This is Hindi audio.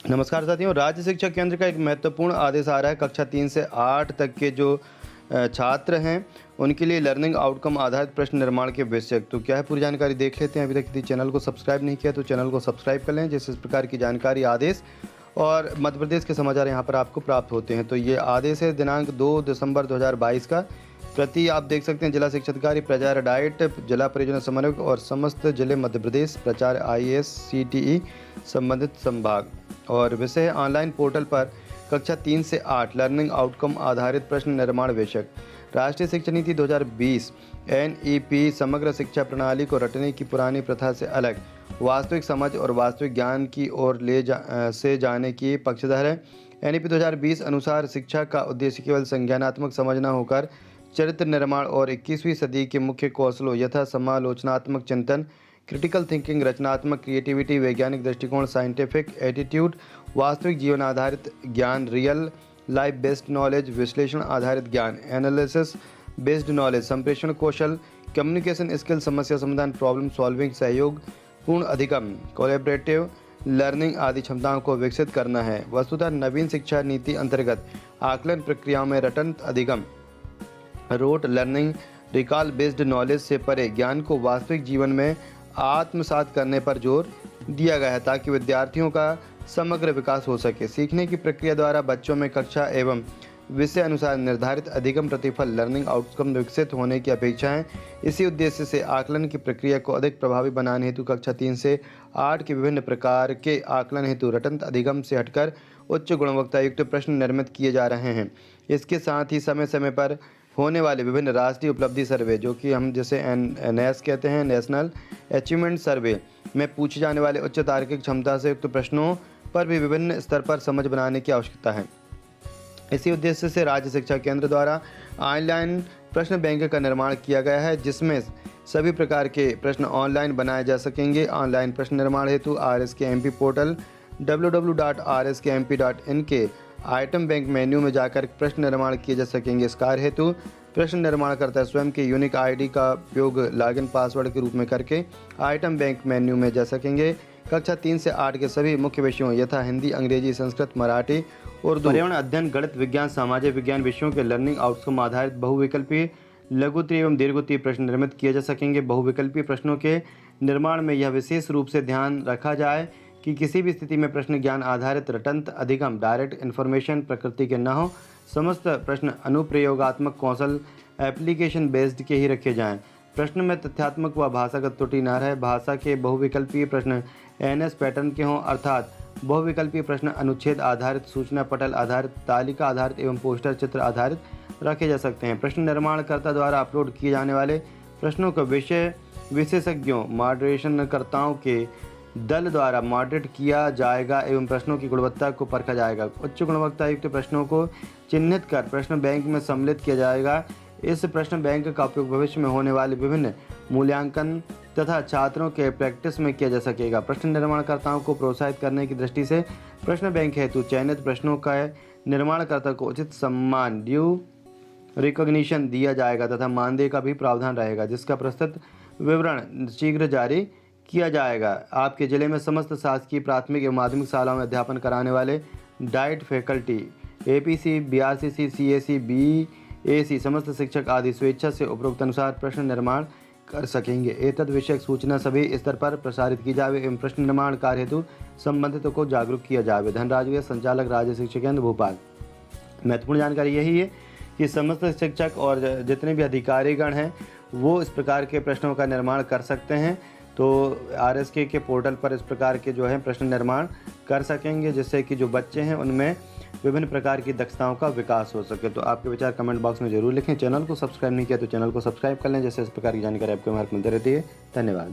नमस्कार साथियों, राज्य शिक्षा केंद्र का एक महत्वपूर्ण आदेश आ रहा है। कक्षा 3 से 8 तक के जो छात्र हैं उनके लिए लर्निंग आउटकम आधारित प्रश्न निर्माण के बेसिक तो क्या है पूरी जानकारी देख लेते हैं। अभी तक यदि चैनल को सब्सक्राइब नहीं किया तो चैनल को सब्सक्राइब कर लें, जिससे इस प्रकार की जानकारी, आदेश और मध्य प्रदेश के समाचार यहाँ पर आपको प्राप्त होते हैं। तो ये आदेश है दिनांक 2 दिसंबर 2022 का। प्रति आप देख सकते हैं जिला शिक्षा अधिकारी, प्राचार्य डाइट, जिला परियोजना समन्वयक और समस्त जिले मध्य प्रदेश, प्राचार्य IAS CTE संबंधित संभाग। और विषय ऑनलाइन पोर्टल पर कक्षा 3 से 8 लर्निंग आउटकम आधारित प्रश्न निर्माण विषय। राष्ट्रीय शिक्षा नीति 2020 NEP समग्र शिक्षा प्रणाली को रटने की पुरानी प्रथा से अलग वास्तविक समझ और वास्तविक ज्ञान की ओर से जाने की पक्षधर है। NEP 2020 अनुसार शिक्षा का उद्देश्य केवल संज्ञानात्मक समझ न होकर चरित्र निर्माण और 21वीं सदी के मुख्य कौशलों यथा समालोचनात्मक चिंतन, क्रिटिकल थिंकिंग, रचनात्मक क्रिएटिविटी, वैज्ञानिक दृष्टिकोण, साइंटिफिक एटीट्यूड, वास्तविक जीवन आधारित ज्ञान, रियल लाइफ बेस्ड नॉलेज, विश्लेषण आधारित ज्ञान, एनालिसिस बेस्ड नॉलेज, संप्रेषण कौशल, कम्युनिकेशन स्किल, समस्या समाधान, प्रॉब्लम सॉल्विंग, सहयोग पूर्ण अधिगम, कोलैबोरेटिव लर्निंग आदि क्षमताओं को विकसित करना है। वस्तुतः नवीन शिक्षा नीति अंतर्गत आकलन प्रक्रियाओं में रटन अधिगम, rote learning, recall based knowledge से परे ज्ञान को वास्तविक जीवन में आत्मसात करने पर जोर दिया गया है, ताकि विद्यार्थियों का समग्र विकास हो सके। सीखने की प्रक्रिया द्वारा बच्चों में कक्षा एवं विषय अनुसार निर्धारित अधिगम प्रतिफल लर्निंग आउटकम विकसित होने की अपेक्षा है। इसी उद्देश्य से आकलन की प्रक्रिया को अधिक प्रभावी बनाने हेतु कक्षा 3 से 8 के विभिन्न प्रकार के आकलन हेतु रटन अधिगम से हटकर उच्च गुणवत्ता युक्त प्रश्न निर्मित किए जा रहे हैं। इसके साथ ही समय समय पर होने वाले विभिन्न राष्ट्रीय उपलब्धि सर्वे, जो कि हम जैसे NAS कहते हैं, नेशनल अचीवमेंट सर्वे, में पूछे जाने वाले उच्च तार्किक क्षमता से युक्त प्रश्नों पर भी विभिन्न स्तर पर समझ बनाने की आवश्यकता है। इसी उद्देश्य से राज्य शिक्षा केंद्र द्वारा ऑनलाइन प्रश्न बैंक का निर्माण किया गया है, जिसमें सभी प्रकार के प्रश्न ऑनलाइन बनाए जा सकेंगे। ऑनलाइन प्रश्न निर्माण हेतु RSKMP पोर्टल www.rskmp.in के आइटम बैंक मेन्यू में जाकर प्रश्न निर्माण किए जा सकेंगे। इस कार्य हेतु प्रश्न निर्माणकर्ता स्वयं के यूनिक ID का उपयोग लॉगिन पासवर्ड के रूप में करके आइटम बैंक मेन्यू में जा सकेंगे। कक्षा 3 से 8 के सभी मुख्य विषयों यथा हिंदी, अंग्रेजी, संस्कृत, मराठी, उर्दू, पर्यावरण अध्ययन, गणित, विज्ञान, सामाजिक विज्ञान विषयों के लर्निंग आउटकम आधारित बहुविकल्पीय, लघुत्तरीय एवं दीर्घोत्तरीय प्रश्न निर्मित किए जा सकेंगे। बहुविकल्पीय प्रश्नों के निर्माण में यह विशेष रूप से ध्यान रखा जाए कि किसी भी स्थिति में प्रश्न ज्ञान आधारित रटंत अधिगम डायरेक्ट इन्फॉर्मेशन प्रकृति के न हो। समस्त प्रश्न अनुप्रयोगात्मक कौशल एप्लीकेशन बेस्ड के ही रखे जाएं। प्रश्न में तथ्यात्मक व भाषागत त्रुटि न रहे। भाषा के बहुविकल्पीय प्रश्न NS पैटर्न के हों, अर्थात बहुविकल्पीय प्रश्न अनुच्छेद आधारित, सूचना पटल आधारित, तालिका आधारित एवं पोस्टर चित्र आधारित रखे जा सकते हैं। प्रश्न निर्माणकर्ता द्वारा अपलोड किए जाने वाले प्रश्नों को विशेषज्ञों, मॉडरेशनकर्ताओं के दल द्वारा मॉडरेट किया जाएगा एवं प्रश्नों की गुणवत्ता को परखा जाएगा। उच्च गुणवत्ता युक्त प्रश्नों को चिन्हित कर प्रश्न बैंक में सम्मिलित किया जाएगा। इस प्रश्न बैंक का उपयोग भविष्य में होने वाले विभिन्न मूल्यांकन तथा छात्रों के प्रैक्टिस में किया जा सकेगा। प्रश्न निर्माणकर्ताओं को प्रोत्साहित करने की दृष्टि से प्रश्न बैंक हेतु चयनित प्रश्नों का निर्माणकर्ता को उचित सम्मान, ड्यू रिकॉग्निशन दिया जाएगा तथा मानदेय का भी प्रावधान रहेगा, जिसका प्रस्तुत विवरण शीघ्र जारी किया जाएगा। आपके जिले में समस्त शासकीय प्राथमिक एवं माध्यमिक शालाओं में अध्यापन कराने वाले diet faculty, APC, BRCC, CAC, BAC समस्त शिक्षक आदि स्वेच्छा से उपरोक्त अनुसार प्रश्न निर्माण कर सकेंगे। एतद विषयक सूचना सभी स्तर पर प्रसारित की जावे एवं प्रश्न निर्माण कार्य हेतु संबंधितों को जागरूक किया जावे। धनराज, संचालक, राज्य शिक्षा केंद्र, भोपाल। महत्वपूर्ण जानकारी यही है कि समस्त शिक्षक और जितने भी अधिकारीगण हैं वो इस प्रकार के प्रश्नों का निर्माण कर सकते हैं। तो RSK के पोर्टल पर इस प्रकार के जो है प्रश्न निर्माण कर सकेंगे, जिससे कि जो बच्चे हैं उनमें विभिन्न प्रकार की दक्षताओं का विकास हो सके। तो आपके विचार कमेंट बॉक्स में जरूर लिखें। चैनल को सब्सक्राइब नहीं किया तो चैनल को सब्सक्राइब कर लें, जैसे इस प्रकार की जानकारी आपको हमारे मिलती रहती है। धन्यवाद।